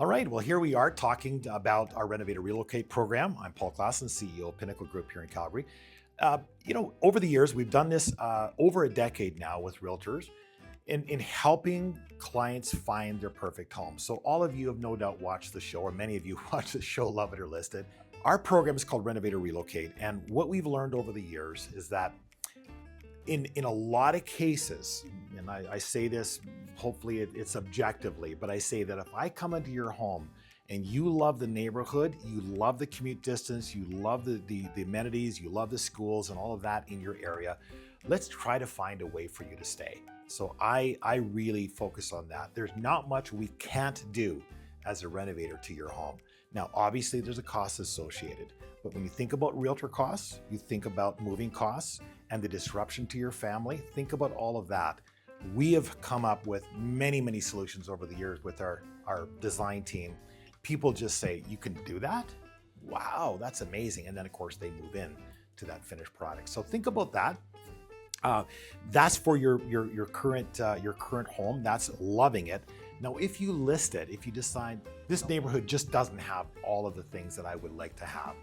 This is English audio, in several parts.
All right, well, here we are talking about our Renovate or Relocate program. I'm Paul Klassen, CEO of Pinnacle Group here in Calgary. Over the years, we've done this over a decade now with realtors in helping clients find their perfect home. So, all of you have no doubt watched the show, or many of you watch the show, love it or list it. Our program is called Renovate or Relocate. And what we've learned over the years is that in a lot of cases, and I say this, hopefully it's objectively, but I say that if I come into your home and you love the neighborhood, you love the commute distance, you love the amenities, you love the schools and all of that in your area, let's try to find a way for you to stay. So I really focus on that. There's not much we can't do as a renovator to your home. Now, obviously there's a cost associated, but when you think about realtor costs, you think about moving costs and the disruption to your family, think about all of that. We have come up with many solutions over the years with our design team. People just say, you can do that? Wow, that's amazing. And then of course they move in to that finished product. So think about that. That's for your current home. That's loving it. Now, if you list it, if you decide this neighborhood just doesn't have all of the things that I would like to have,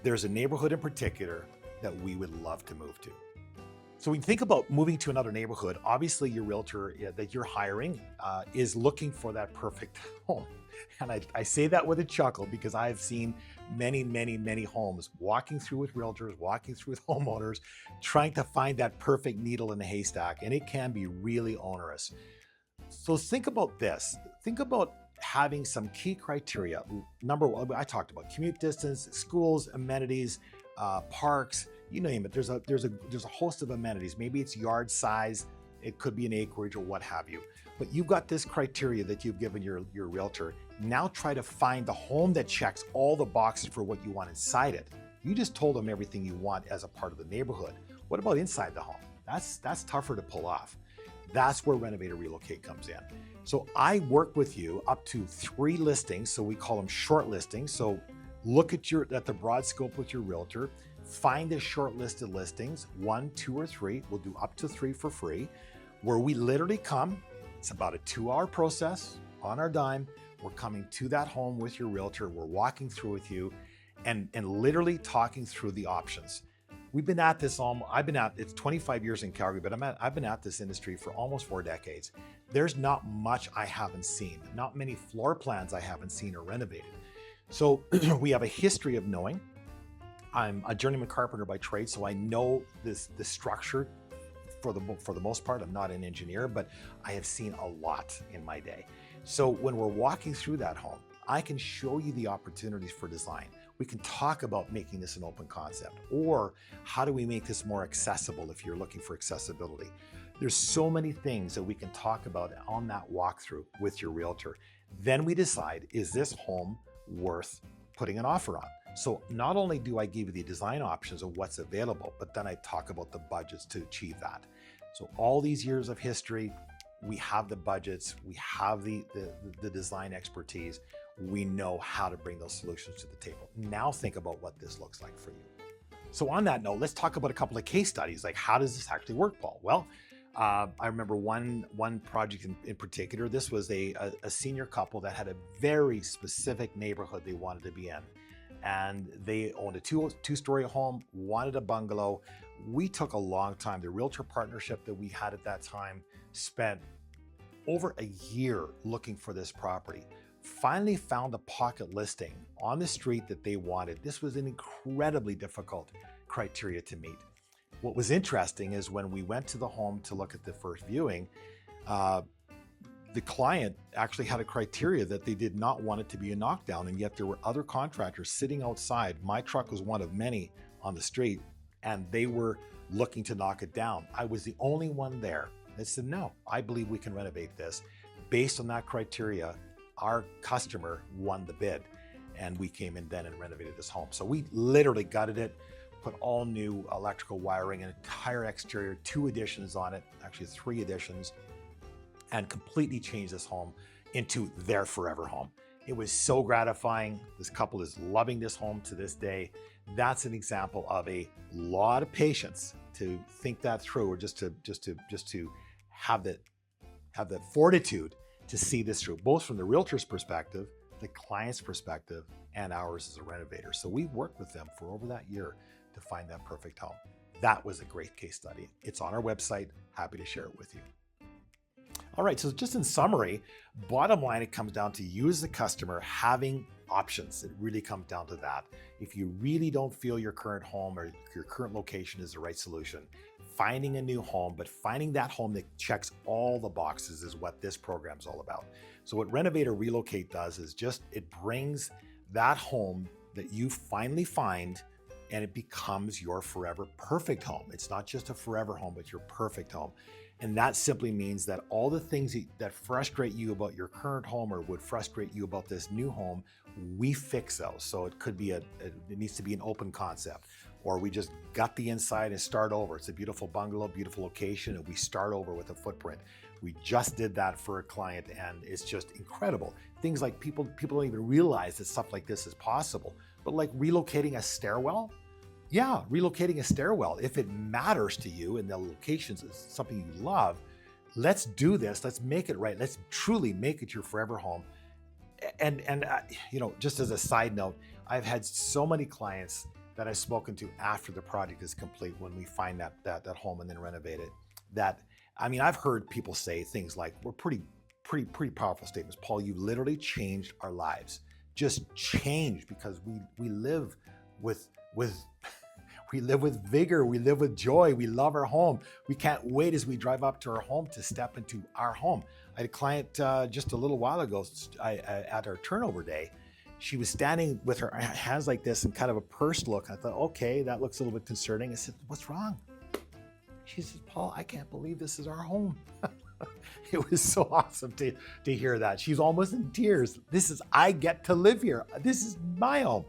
there's a neighborhood in particular that we would love to move to. So when you think about moving to another neighborhood, obviously your realtor that you're hiring is looking for that perfect home. And I say that with a chuckle because I've seen many homes walking through with realtors, walking through with homeowners, trying to find that perfect needle in the haystack. And it can be really onerous. So think about this. Think about having some key criteria. Number one, I talked about commute distance, schools, amenities, parks, you name it. There's a host of amenities. Maybe it's yard size, it could be an acreage or what have you. But you've got this criteria that you've given your realtor. Now try to find the home that checks all the boxes for what you want inside it. You just told them everything you want as a part of the neighborhood. What about inside the home? That's tougher to pull off. That's where Renovate or Relocate comes in. So I work with you up to 3 listings. So we call them short listings. So look at the broad scope with your realtor, find the shortlisted listings, 1, 2, or 3. We'll do up to 3 for free, where we literally come. It's about a 2-hour process on our dime. We're coming to that home with your realtor. We're walking through with you and literally talking through the options. We've been at this it's 25 years in Calgary, but I've been at this industry for almost 4 decades. There's not much I haven't seen, not many floor plans I haven't seen or renovated. So we have a history of knowing. I'm a journeyman carpenter by trade, so I know the structure for the most part. I'm not an engineer, but I have seen a lot in my day. So when we're walking through that home, I can show you the opportunities for design. We can talk about making this an open concept, or how do we make this more accessible if you're looking for accessibility. There's so many things that we can talk about on that walkthrough with your realtor. Then we decide, is this home worth putting an offer on? So not only do I give you the design options of what's available, but then I talk about the budgets to achieve that. So all these years of history, we have the budgets, we have the design expertise, we know how to bring those solutions to the table. Now think about what this looks like for you. So on that note, let's talk about a couple of case studies. Like, how does this actually work, Paul? Well, I remember one project in particular. This was a senior couple that had a very specific neighborhood they wanted to be in. And they owned a two-story home, wanted a bungalow. We took a long time. The realtor partnership that we had at that time spent over a year looking for this property. Finally found a pocket listing on the street that they wanted. This was an incredibly difficult criteria to meet. What was interesting is when we went to the home to look at the first viewing, the client actually had a criteria that they did not want it to be a knockdown, and yet there were other contractors sitting outside. My truck was one of many on the street, and they were looking to knock it down. I was the only one there that said, no, I believe we can renovate this. Based on that criteria, our customer won the bid, and we came in then and renovated this home. So we literally gutted it, put all new electrical wiring, an entire exterior, 2 additions on it, actually 3 additions, and completely changed this home into their forever home. It was so gratifying. This couple is loving this home to this day. That's an example of a lot of patience to think that through, or just to have the fortitude to see this through, both from the realtor's perspective, the client's perspective and ours as a renovator. So we worked with them for over that year to find that perfect home. That was a great case study. It's on our website. Happy to share it with you. All right, so just in summary, bottom line, it comes down to you as the customer having options. It really comes down to that. If you really don't feel your current home or your current location is the right solution, finding a new home, but finding that home that checks all the boxes is what this program is all about. So what Renovate or Relocate does is just, it brings that home that you finally find and it becomes your forever perfect home. It's not just a forever home, but your perfect home. And that simply means that all the things that frustrate you about your current home or would frustrate you about this new home, we fix those. So it could be it needs to be an open concept, or we just gut the inside and start over. It's a beautiful bungalow, beautiful location, and we start over with a footprint. We just did that for a client and it's just incredible. Things like people don't even realize that stuff like this is possible, but like relocating a stairwell, yeah, relocating a stairwell, if it matters to you and the locations is something you love, let's do this. Let's make it right. Let's truly make it your forever home. And just as a side note, I've had so many clients that I've spoken to after the project is complete, when we find that home and then renovate it, I've heard people say things like, we're pretty powerful statements. Paul, you literally changed our lives. Just changed, because we live with we live with vigor, we live with joy, we love our home. We can't wait as we drive up to our home to step into our home. I had a client just a little while ago at our turnover day. She was standing with her hands like this and kind of a pursed look. I thought, okay, that looks a little bit concerning. I said, what's wrong? She says, Paul, I can't believe this is our home. It was so awesome to hear that. She's almost in tears. I get to live here. This is my home.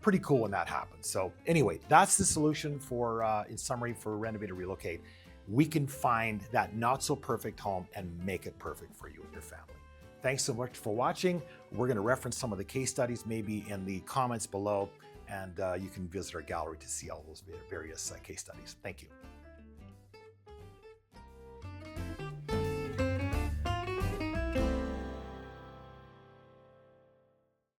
Pretty cool when that happens. So anyway, that's the solution for, in summary, for Renovate or Relocate. We can find that not so perfect home and make it perfect for you and your family. Thanks so much for watching. We're going to reference some of the case studies maybe in the comments below, and you can visit our gallery to see all those various case studies. Thank you.